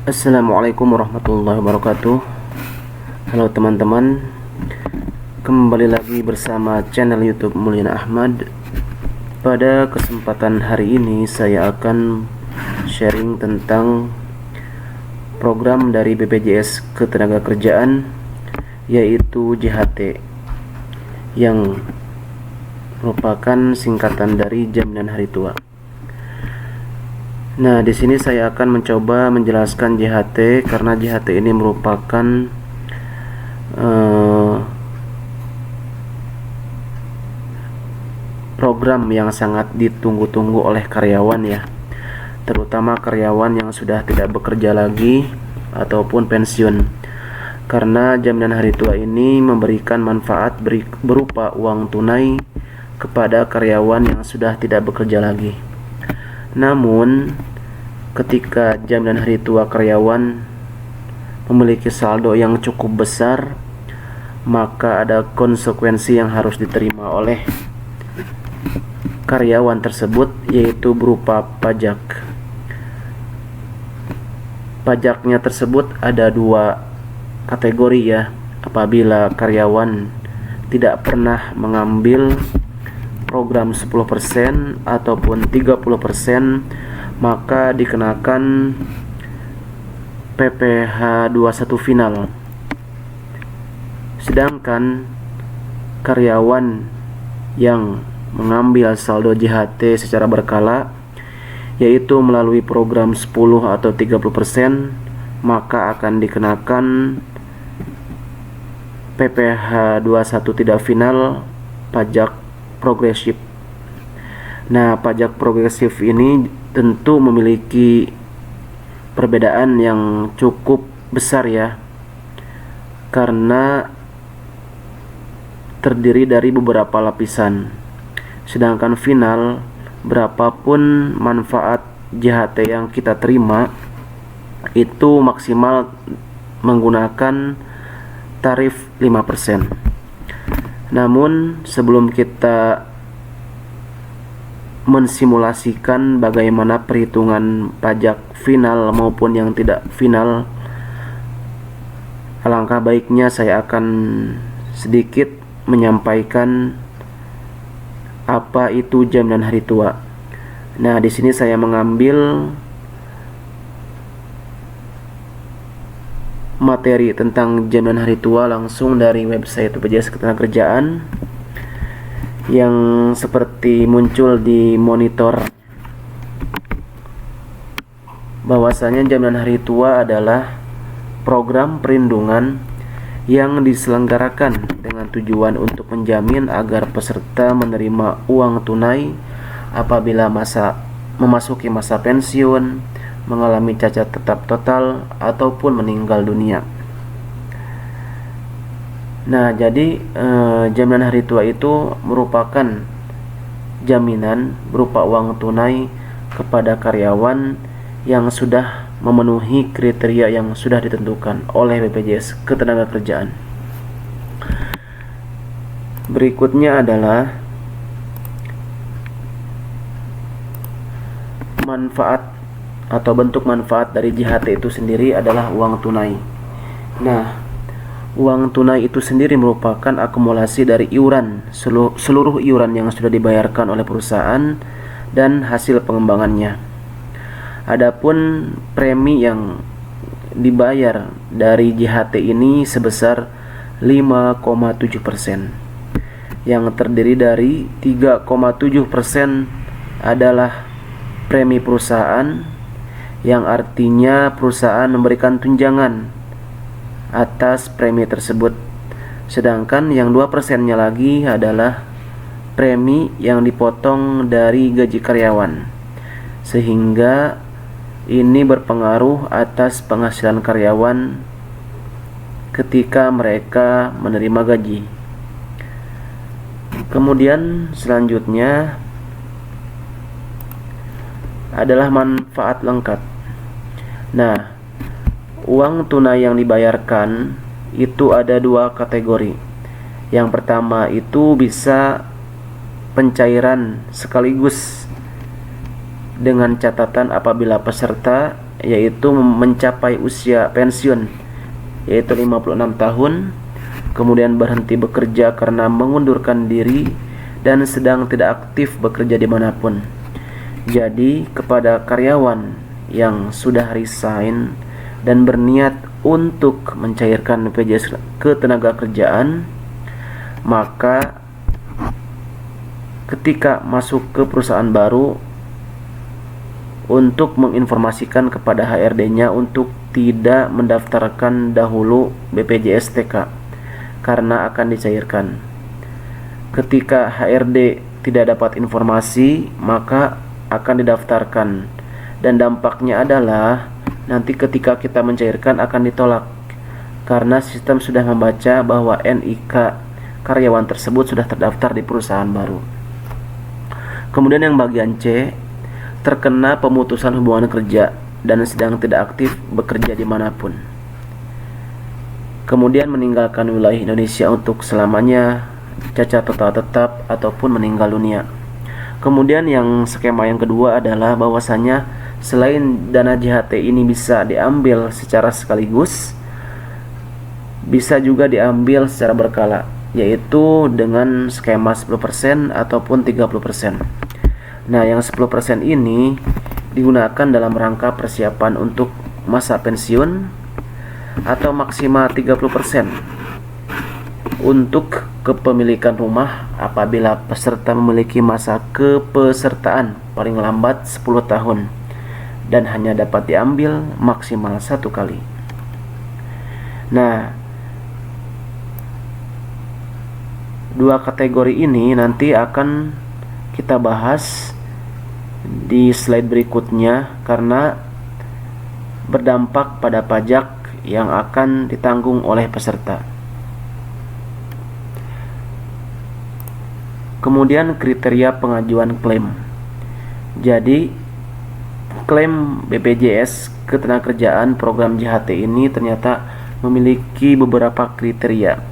Assalamualaikum warahmatullahi wabarakatuh. Halo teman-teman, kembali lagi bersama channel YouTube Mulyana Ahmad. Pada kesempatan hari ini saya akan sharing tentang program dari BPJS Ketenagakerjaan, yaitu JHT, yang merupakan singkatan dari Jaminan Hari Tua. Nah, di sini saya akan mencoba menjelaskan JHT karena JHT ini merupakan program yang sangat ditunggu-tunggu oleh karyawan ya, terutama karyawan yang sudah tidak bekerja lagi ataupun pensiun. Karena Jaminan Hari Tua ini memberikan manfaat berupa uang tunai kepada karyawan yang sudah tidak bekerja lagi. Namun, ketika jaminan hari tua karyawan memiliki saldo yang cukup besar, maka ada konsekuensi yang harus diterima oleh karyawan tersebut, yaitu berupa pajak. Pajaknya tersebut ada dua kategori ya. Apabila karyawan tidak pernah mengambil program 10% ataupun 30%, maka dikenakan PPh 21 final. Sedangkan karyawan yang mengambil saldo JHT secara berkala, yaitu melalui program 10 atau 30%, maka akan dikenakan PPh 21 tidak final, pajak progresif. Nah, pajak progresif ini tentu memiliki perbedaan yang cukup besar ya, karena terdiri dari beberapa lapisan. Sedangkan final, berapapun manfaat JHT yang kita terima, itu maksimal menggunakan tarif 5%. Namun sebelum kita mensimulasikan bagaimana perhitungan pajak final maupun yang tidak final, alangkah baiknya saya akan sedikit menyampaikan apa itu jaminan hari tua. Nah, di sini saya mengambil materi tentang jaminan hari tua langsung dari website BPJS Ketenagakerjaan yang seperti muncul di monitor, bahwasanya jaminan hari tua adalah program perlindungan yang diselenggarakan dengan tujuan untuk menjamin agar peserta menerima uang tunai apabila memasuki masa pensiun, mengalami cacat tetap total, ataupun meninggal dunia. Nah, jadi jaminan hari tua itu merupakan jaminan berupa uang tunai kepada karyawan yang sudah memenuhi kriteria yang sudah ditentukan oleh BPJS Ketenagakerjaan. Berikutnya adalah manfaat atau bentuk manfaat dari JHT itu sendiri adalah uang tunai. Nah, uang tunai itu sendiri merupakan akumulasi dari iuran, seluruh iuran yang sudah dibayarkan oleh perusahaan dan hasil pengembangannya. Adapun premi yang dibayar dari JHT ini sebesar 5,7%, yang terdiri dari 3,7% adalah premi perusahaan, yang artinya perusahaan memberikan tunjangan atas premi tersebut. Sedangkan yang 2%-nya lagi adalah premi yang dipotong dari gaji karyawan, sehingga ini berpengaruh atas penghasilan karyawan ketika mereka menerima gaji. Kemudian selanjutnya adalah manfaat lengkap. Nah, uang tunai yang dibayarkan itu ada dua kategori. Yang pertama itu bisa pencairan sekaligus dengan catatan apabila peserta yaitu mencapai usia pensiun yaitu 56 tahun, kemudian berhenti bekerja karena mengundurkan diri dan sedang tidak aktif bekerja dimanapun. Jadi kepada karyawan yang sudah resign dan berniat untuk mencairkan BPJS Ketenagakerjaan, maka ketika masuk ke perusahaan baru untuk menginformasikan kepada HRD-nya untuk tidak mendaftarkan dahulu BPJS TK karena akan dicairkan. Ketika HRD tidak dapat informasi, maka akan didaftarkan, dan dampaknya adalah nanti ketika kita mencairkan akan ditolak karena sistem sudah membaca bahwa NIK karyawan tersebut sudah terdaftar di perusahaan baru. Kemudian yang bagian C, terkena pemutusan hubungan kerja dan sedang tidak aktif bekerja dimanapun, kemudian meninggalkan wilayah Indonesia untuk selamanya, cacat total tetap ataupun meninggal dunia. Kemudian yang skema yang kedua adalah bahwasanya selain dana JHT ini bisa diambil secara sekaligus, bisa juga diambil secara berkala, yaitu dengan skema 10% ataupun 30%. Nah, yang 10% ini digunakan dalam rangka persiapan untuk masa pensiun atau maksimal 30% untuk kepemilikan rumah apabila peserta memiliki masa kepesertaan paling lambat 10 tahun dan hanya dapat diambil maksimal 1 kali. Nah, dua kategori ini nanti akan kita bahas di slide berikutnya karena berdampak pada pajak yang akan ditanggung oleh peserta. Kemudian kriteria pengajuan klaim. Jadi klaim BPJS Ketenagakerjaan program JHT ini ternyata memiliki beberapa kriteria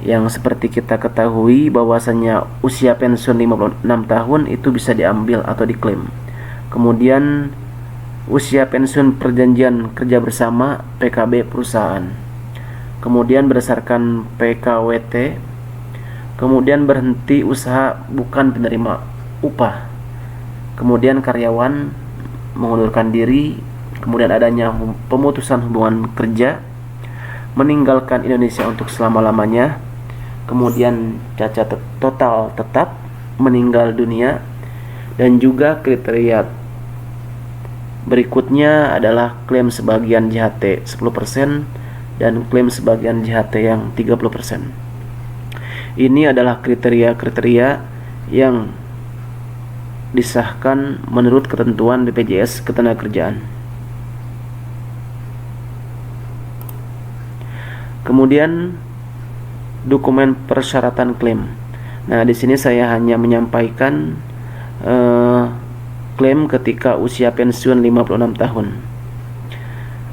yang seperti kita ketahui bahwasanya usia pensiun 56 tahun itu bisa diambil atau diklaim. Kemudian usia pensiun perjanjian kerja bersama PKB perusahaan. Kemudian berdasarkan PKWT. Kemudian berhenti usaha bukan penerima upah. Kemudian karyawan mengundurkan diri. Kemudian adanya pemutusan hubungan kerja, meninggalkan Indonesia untuk selama-lamanya. Kemudian cacat total tetap, meninggal dunia. Dan juga kriteria berikutnya adalah klaim sebagian JHT 10% dan klaim sebagian JHT yang 30%. Ini adalah kriteria-kriteria yang disahkan menurut ketentuan BPJS Ketenagakerjaan. Kemudian dokumen persyaratan klaim. Nah, di sini saya hanya menyampaikan klaim ketika usia pensiun 56 tahun.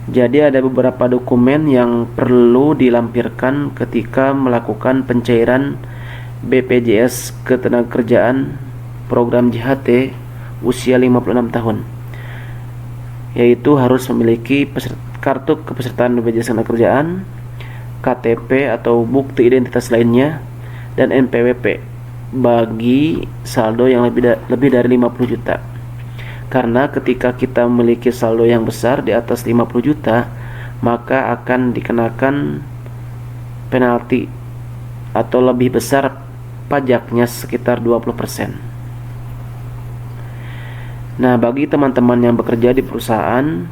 Jadi ada beberapa dokumen yang perlu dilampirkan ketika melakukan pencairan BPJS Ketenagakerjaan program JHT usia 56 tahun, yaitu harus memiliki kartu kepesertaan BPJS Ketenagakerjaan, KTP atau bukti identitas lainnya, dan NPWP bagi saldo yang lebih dari 50 juta. Karena ketika kita memiliki saldo yang besar di atas 50 juta, maka akan dikenakan penalti atau lebih besar pajaknya sekitar 20%. Nah, bagi teman-teman yang bekerja di perusahaan,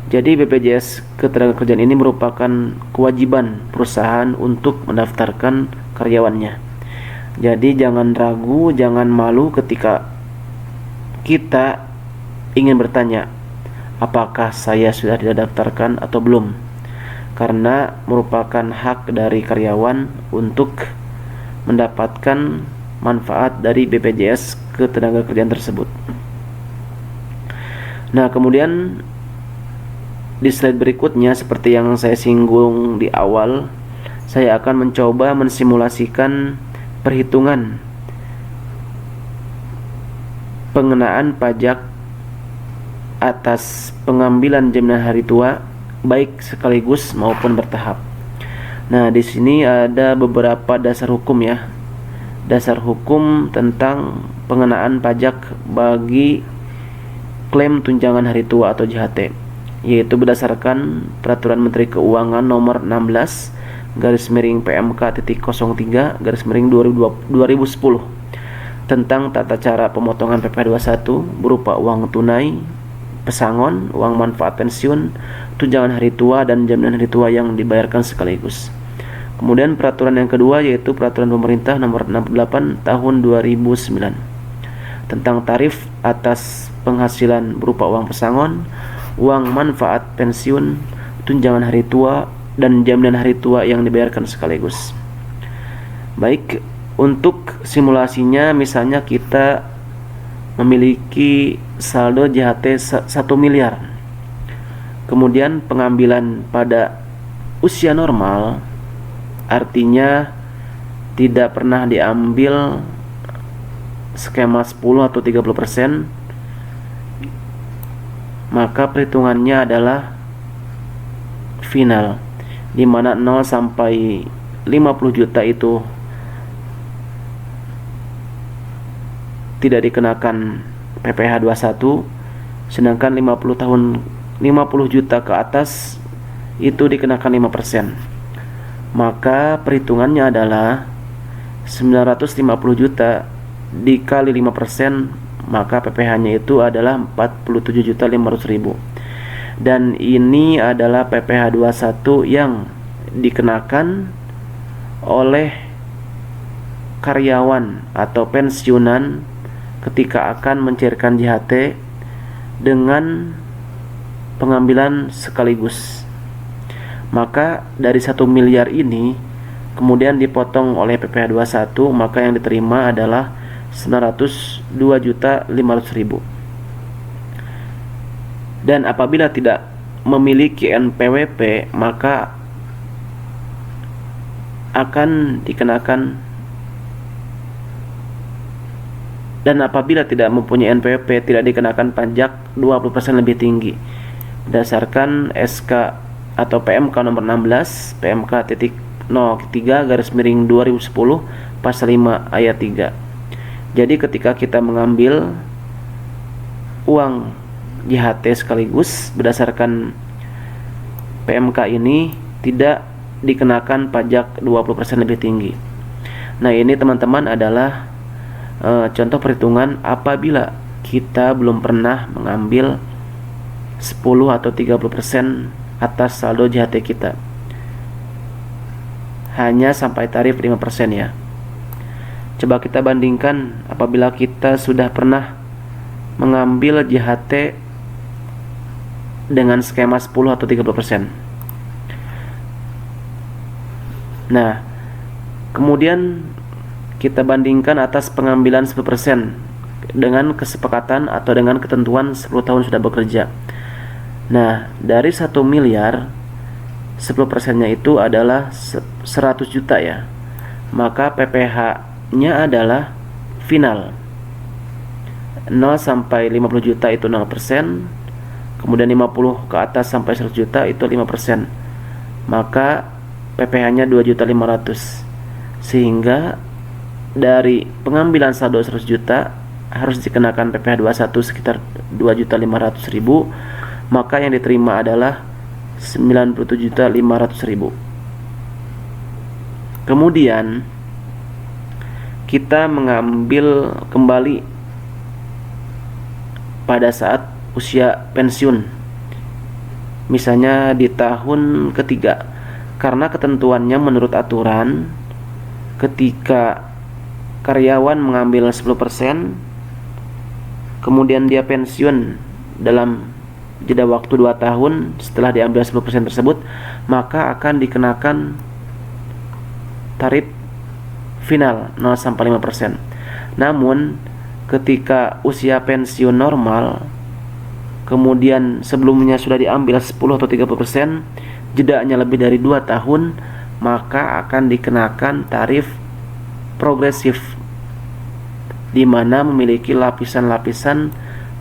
jadi BPJS Ketenagakerjaan ini merupakan kewajiban perusahaan untuk mendaftarkan karyawannya. Jadi jangan ragu, jangan malu ketika kita ingin bertanya, apakah saya sudah didaftarkan atau belum? Karena merupakan hak dari karyawan untuk mendapatkan manfaat dari BPJS Ketenagakerjaan tersebut. Nah, kemudian di slide berikutnya, seperti yang saya singgung di awal, saya akan mencoba mensimulasikan perhitungan pengenaan pajak atas pengambilan jaminan hari tua baik sekaligus maupun bertahap. Nah, di sini ada beberapa dasar hukum ya. Dasar hukum tentang pengenaan pajak bagi klaim tunjangan hari tua atau JHT, yaitu berdasarkan Peraturan Menteri Keuangan Nomor 16 PMK.03/2010 tentang tata cara pemotongan PPh 21 berupa uang tunai, pesangon, uang manfaat pensiun, tunjangan hari tua, dan jaminan hari tua yang dibayarkan sekaligus. Kemudian peraturan yang kedua yaitu Peraturan Pemerintah Nomor 68 Tahun 2009 tentang tarif atas penghasilan berupa uang pesangon, uang manfaat pensiun, tunjangan hari tua, dan jaminan hari tua yang dibayarkan sekaligus. Baik, untuk simulasinya misalnya kita memiliki saldo JHT 1 miliar. Kemudian pengambilan pada usia normal, artinya tidak pernah diambil skema 10 atau 30%, maka perhitungannya adalah final, di mana 0 sampai 50 juta itu tidak dikenakan PPh 21, sedangkan 50 juta ke atas itu dikenakan 5%. Maka perhitungannya adalah 950 juta dikali 5%, maka PPh-nya itu adalah 47.500.000. Dan ini adalah PPh 21 yang dikenakan oleh karyawan atau pensiunan ketika akan mencairkan JHT dengan pengambilan sekaligus. Maka dari 1 miliar ini kemudian dipotong oleh PPh 21, maka yang diterima adalah 902.500.000. Dan apabila tidak memiliki NPWP, maka akan dikenakan, dan apabila tidak mempunyai NPWP tidak dikenakan pajak 20% lebih tinggi berdasarkan SK atau PMK nomor 16 PMK.03/2010 pasal 5 ayat 3. Jadi ketika kita mengambil uang JHT sekaligus berdasarkan PMK ini tidak dikenakan pajak 20% lebih tinggi. Nah, ini teman-teman adalah contoh perhitungan apabila kita belum pernah mengambil 10 atau 30% atas saldo JHT kita, hanya sampai tarif 5% ya. Coba kita bandingkan apabila kita sudah pernah mengambil JHT dengan skema 10 atau 30%. Nah, kemudian kita bandingkan atas pengambilan 10% dengan kesepakatan atau dengan ketentuan 10 tahun sudah bekerja. Nah, dari 1 miliar 10%-nya itu adalah 100 juta ya. Maka PPh-nya adalah final 0 sampai 50 juta itu 0%, kemudian 50 ke atas sampai 100 juta itu 5%. Maka PPh-nya 2.500.000. Sehingga dari pengambilan saldo 100 juta harus dikenakan PPh 21 sekitar 2.500.000, maka yang diterima adalah 97.500.000. Kemudian kita mengambil kembali pada saat usia pensiun, misalnya di tahun ketiga, karena ketentuannya menurut aturan ketika karyawan mengambil 10%, kemudian dia pensiun dalam jeda waktu 2 tahun setelah diambil 10% tersebut, maka akan dikenakan tarif final 0 sampai 5%. Namun ketika usia pensiun normal, kemudian sebelumnya sudah diambil 10 atau 30%, jedanya lebih dari 2 tahun, maka akan dikenakan tarif progresif, di mana memiliki lapisan-lapisan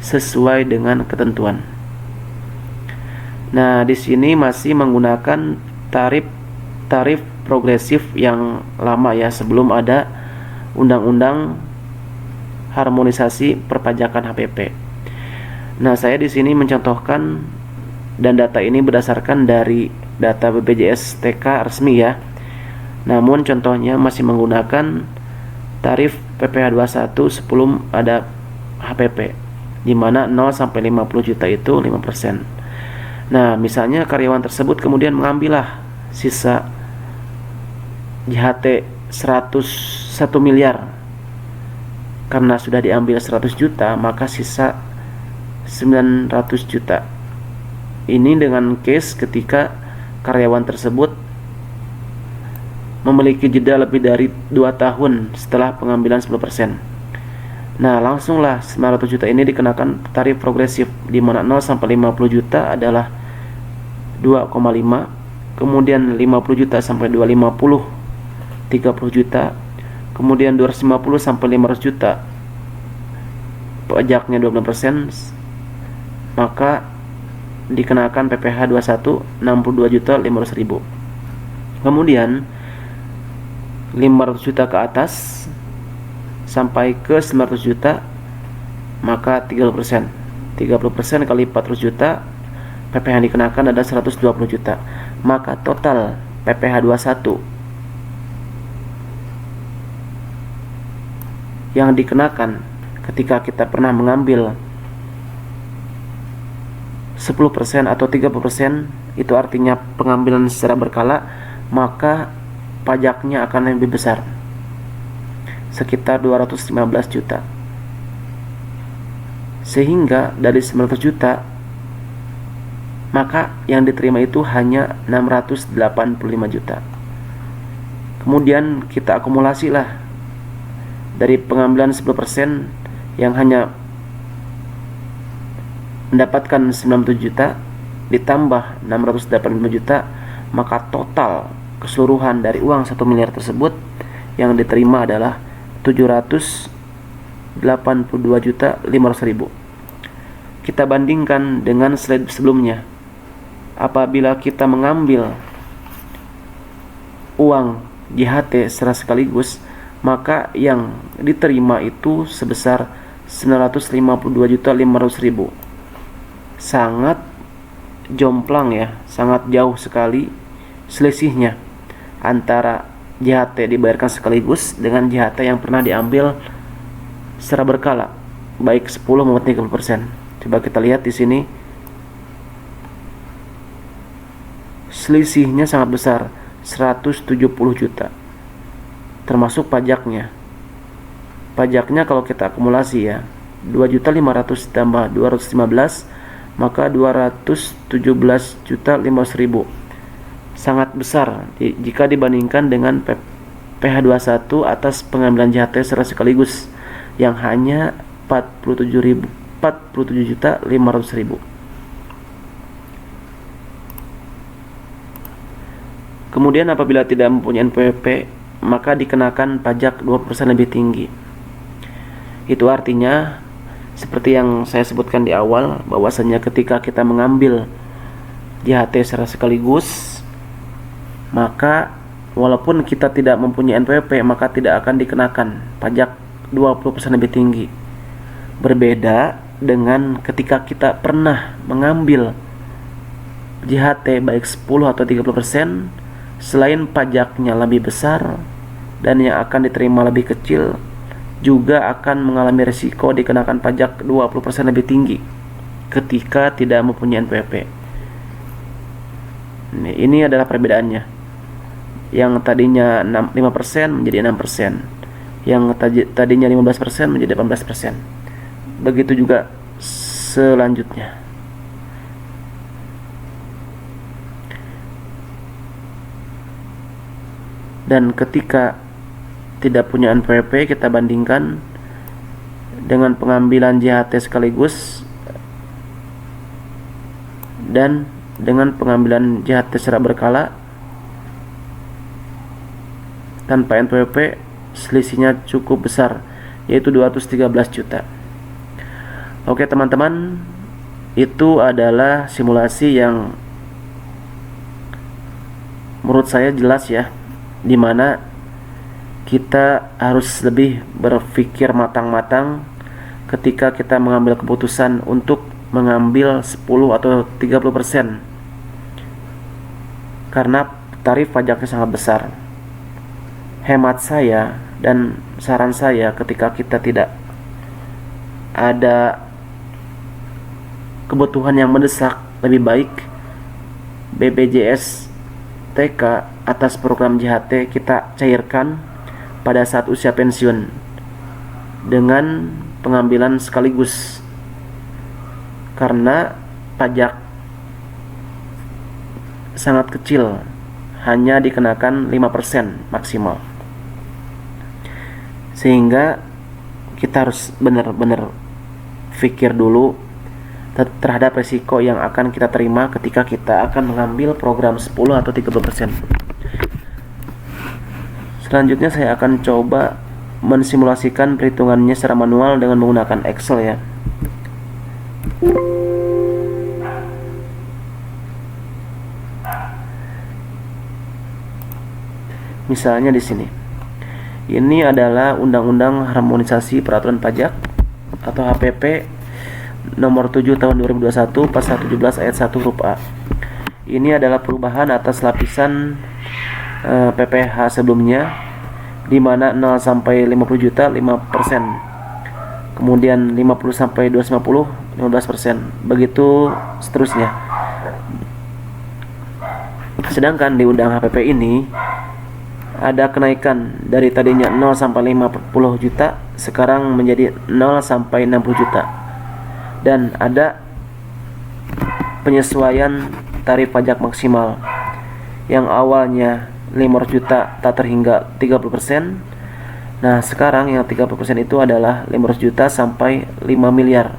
sesuai dengan ketentuan. Nah, di sini masih menggunakan tarif progresif yang lama ya, sebelum ada undang-undang harmonisasi perpajakan HPP. Nah, saya di sini mencontohkan, dan data ini berdasarkan dari data BPJS TK resmi ya. Namun contohnya masih menggunakan tarif PPh 21 sebelum ada HPP, di mana 0 sampai 50 juta itu 5%. Nah, misalnya karyawan tersebut kemudian mengambillah sisa JHT 101 miliar. Karena sudah diambil 100 juta, maka sisa 900 juta. Ini dengan case ketika karyawan tersebut memiliki jeda lebih dari 2 tahun setelah pengambilan 10%. Nah, langsunglah 900 juta ini dikenakan tarif progresif, di mana 0 sampai 50 juta adalah 2,5, kemudian 50 juta sampai 250 30 juta, kemudian 250 sampai 500 juta pajaknya 20%, maka dikenakan PPh 21 62.500.000. Kemudian 500 juta ke atas sampai ke 900 juta, maka 30%. 30% kali 400 juta, PPh yang dikenakan ada 120 juta. Maka total PPh 21 yang dikenakan ketika kita pernah mengambil 10% atau 30%, itu artinya pengambilan secara berkala, maka pajaknya akan lebih besar, sekitar 215 juta. Sehingga dari 900 juta, maka yang diterima itu hanya 685 juta. Kemudian kita akumulasilah dari pengambilan 10% yang hanya mendapatkan 97 juta ditambah 685 juta, maka total keseluruhan dari uang 1 miliar tersebut yang diterima adalah 782.500.000. Kita bandingkan dengan slide sebelumnya. Apabila kita mengambil uang JHT secara sekaligus, maka yang diterima itu sebesar 952.500.000. Sangat jomplang ya, sangat jauh sekali selisihnya antara JHT dibayarkan sekaligus dengan JHT yang pernah diambil secara berkala, baik 10 maupun 30%. Coba kita lihat di sini, selisihnya sangat besar, 170 juta, termasuk pajaknya. Pajaknya kalau kita akumulasi ya, 2.500.000 tambah 215, maka 217.500.000. Sangat besar jika dibandingkan dengan PPh 21 atas pengambilan JHT secara sekaligus yang hanya 47.500.000. Kemudian apabila tidak mempunyai NPWP, maka dikenakan pajak 20% lebih tinggi. Itu artinya seperti yang saya sebutkan di awal, bahwasanya ketika kita mengambil JHT secara sekaligus, maka walaupun kita tidak mempunyai NPWP, maka tidak akan dikenakan pajak 20% lebih tinggi. Berbeda dengan ketika kita pernah mengambil JHT baik 10 atau 30%, selain pajaknya lebih besar dan yang akan diterima lebih kecil, juga akan mengalami risiko dikenakan pajak 20% lebih tinggi ketika tidak mempunyai NPWP. Ini adalah perbedaannya. Yang tadinya 5% menjadi 6%, yang tadinya 15% menjadi 18%. Begitu juga selanjutnya. Dan ketika tidak punya NPWP, kita bandingkan dengan pengambilan JHT sekaligus dan dengan pengambilan JHT secara berkala tanpa NPWP, selisihnya cukup besar, yaitu 213 juta. Oke teman-teman, itu adalah simulasi yang menurut saya jelas ya, dimana kita harus lebih berpikir matang-matang ketika kita mengambil keputusan untuk mengambil 10 atau 30%, karena tarif pajaknya sangat besar. Hemat saya dan saran saya, ketika kita tidak ada kebutuhan yang mendesak, lebih baik BPJS TK atas program JHT kita cairkan pada saat usia pensiun dengan pengambilan sekaligus, karena pajak sangat kecil, hanya dikenakan 5% maksimal, sehingga kita harus benar-benar pikir dulu terhadap resiko yang akan kita terima ketika kita akan mengambil program 10 atau 30%. Selanjutnya saya akan coba mensimulasikan perhitungannya secara manual dengan menggunakan Excel ya. Misalnya di sini. Ini adalah Undang-Undang Harmonisasi Peraturan Pajak atau HPP nomor 7 tahun 2021 pasal 17 ayat 1 huruf A. Ini adalah perubahan atas lapisan PPh sebelumnya, di mana 0 sampai 50 juta 5%. Kemudian 50 sampai 250 15%. Begitu seterusnya. Sedangkan di Undang HPP ini ada kenaikan dari tadinya 0 sampai 50 juta sekarang menjadi 0 sampai 60 juta. Dan ada penyesuaian tarif pajak maksimal yang awalnya 500 juta tak terhingga 30%. Nah, sekarang yang 30% itu adalah 500 juta sampai 5 miliar.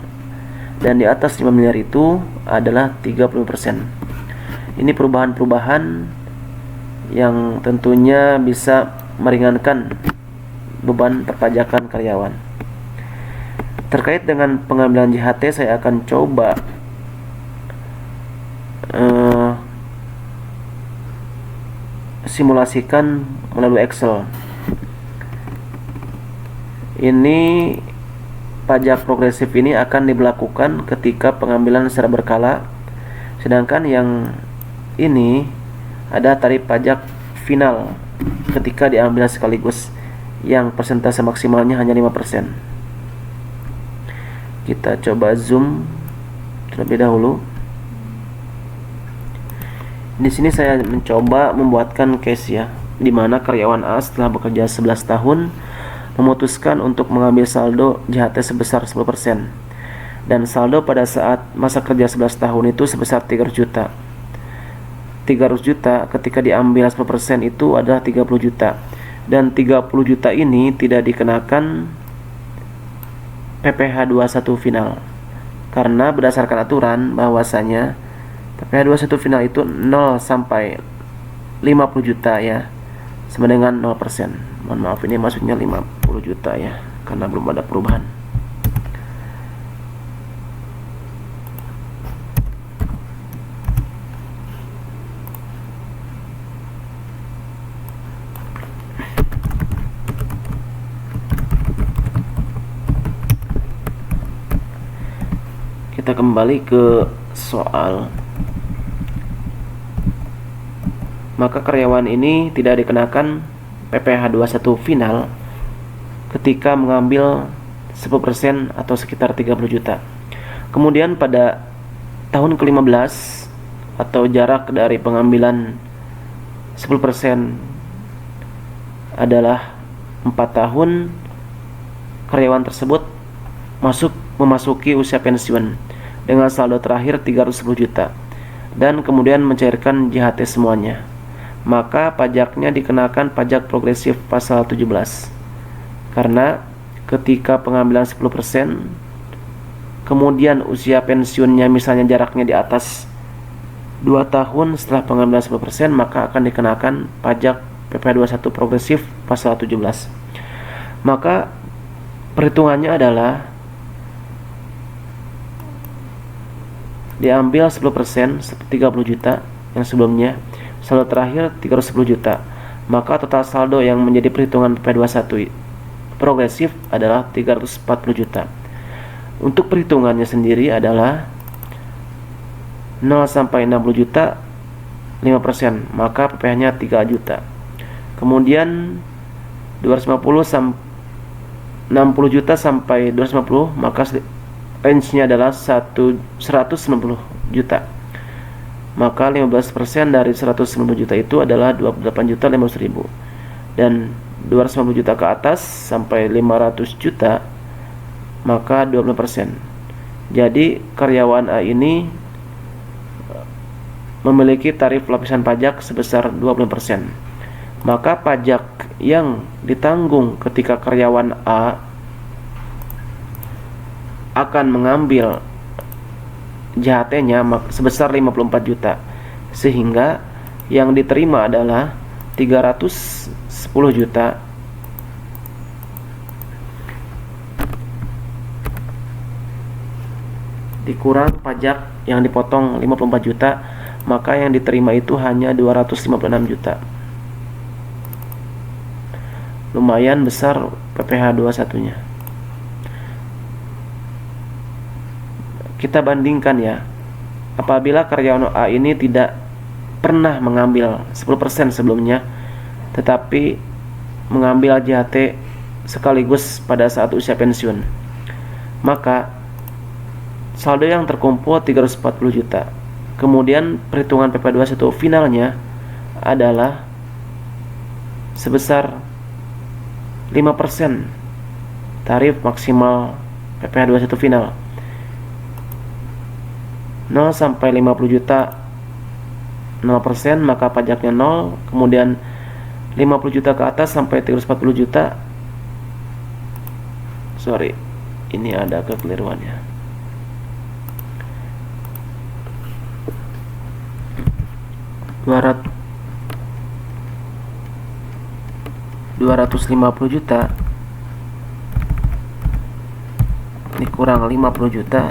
Dan di atas 5 miliar itu adalah 30%. Ini perubahan-perubahan yang tentunya bisa meringankan beban perpajakan karyawan. Terkait dengan pengambilan JHT, saya akan coba simulasikan melalui Excel. Ini pajak progresif ini akan diberlakukan ketika pengambilan secara berkala, sedangkan yang ini ada tarif pajak final ketika diambil sekaligus, yang persentase maksimalnya hanya 5%. Kita coba zoom terlebih dahulu. Di sini saya mencoba membuatkan case ya, di mana karyawan A setelah bekerja 11 tahun memutuskan untuk mengambil saldo JHT sebesar 10%, dan saldo pada saat masa kerja 11 tahun itu sebesar 300 juta. 300 juta ketika diambil 10% itu adalah 30 juta, dan 30 juta ini tidak dikenakan PPh 21 final, karena berdasarkan aturan bahwasanya PPh 21 final itu 0 sampai 50 juta ya, sama dengan 0%. Mohon maaf, ini maksudnya 50 juta ya, karena belum ada perubahan. Kita kembali ke soal. Maka karyawan ini tidak dikenakan PPh 21 final ketika mengambil 10% atau sekitar 30 juta. Kemudian pada tahun ke-15 atau jarak dari pengambilan 10% adalah 4 tahun, karyawan tersebut memasuki usia pensiun dengan saldo terakhir 310 juta dan kemudian mencairkan JHT semuanya. Maka pajaknya dikenakan pajak progresif pasal 17, karena ketika pengambilan 10%, kemudian usia pensiunnya misalnya jaraknya di atas 2 tahun setelah pengambilan 10%, maka akan dikenakan pajak PPh 21 progresif pasal 17. Maka perhitungannya adalah diambil 10%, 30 juta yang sebelumnya, saldo terakhir 310 juta. Maka total saldo yang menjadi perhitungan PP21 progresif adalah 340 juta. Untuk perhitungannya sendiri adalah 0 sampai 60 juta 5%, maka PPh-nya 3 juta. Kemudian 60 juta sampai 250, maka range-nya adalah 190 juta. Maka 15% dari 190 juta itu adalah 28.500.000. Dan 250 juta ke atas sampai 500 juta maka 20%. Jadi karyawan A ini memiliki tarif lapisan pajak sebesar 20%. Maka pajak yang ditanggung ketika karyawan A akan mengambil JHT-nya sebesar 54 juta, sehingga yang diterima adalah 310 juta dikurang pajak yang dipotong 54 juta, maka yang diterima itu hanya 256 juta. Lumayan besar PPh 21-nya. Kita bandingkan ya. Apabila karyawan A ini tidak pernah mengambil 10% sebelumnya, tetapi mengambil JHT sekaligus pada saat usia pensiun, maka saldo yang terkumpul 340 juta. Kemudian perhitungan PP21 finalnya adalah sebesar 5% tarif maksimal PPh21 final. 0 sampai 50 juta 0%, maka pajaknya 0. Kemudian 50 juta ke atas sampai 340 juta, sorry, ini ada kekeliruannya. 250 juta dikurang 50 juta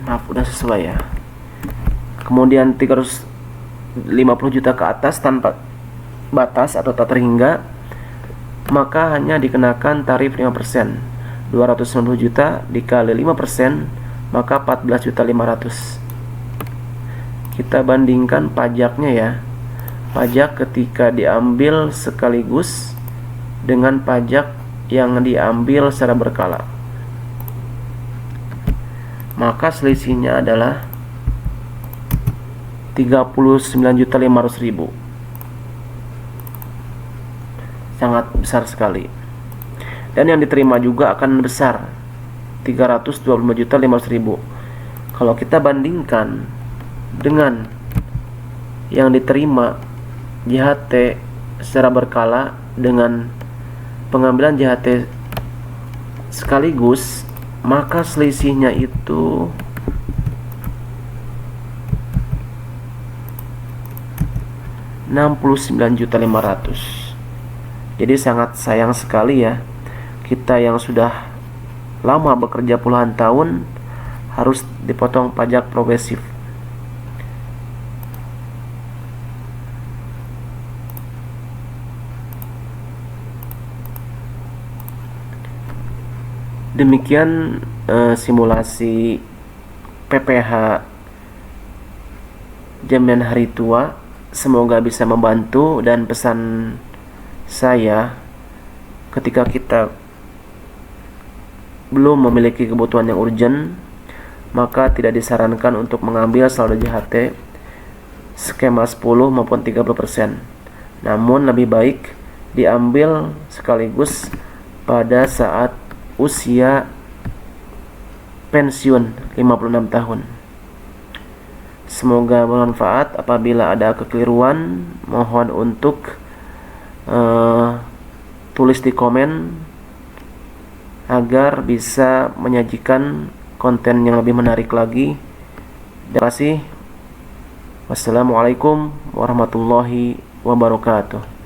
maaf, udah sesuai ya. Kemudian 350 juta ke atas tanpa batas atau tak terhingga, maka hanya dikenakan tarif 5%. 290 juta dikali 5%, maka 14.500.000. Kita bandingkan pajaknya ya. Pajak ketika diambil sekaligus dengan pajak yang diambil secara berkala, maka selisihnya adalah 39.500.000. Sangat besar sekali. Dan yang diterima juga akan besar, 325.500.000. Kalau kita bandingkan dengan yang diterima JHT secara berkala dengan pengambilan JHT sekaligus, maka selisihnya itu 69.500.000. Jadi sangat sayang sekali ya, kita yang sudah lama bekerja puluhan tahun harus dipotong pajak progresif. Demikian simulasi PPh jaminan hari tua. Semoga bisa membantu, dan pesan saya, ketika kita belum memiliki kebutuhan yang urgent, maka tidak disarankan untuk mengambil saldo JHT skema 10 maupun 30%. Namun lebih baik diambil sekaligus pada saat usia pensiun 56 tahun. Semoga bermanfaat. Apabila ada kekeliruan, mohon untuk tulis di komen agar bisa menyajikan konten yang lebih menarik lagi. Terima kasih. Wassalamualaikum warahmatullahi wabarakatuh.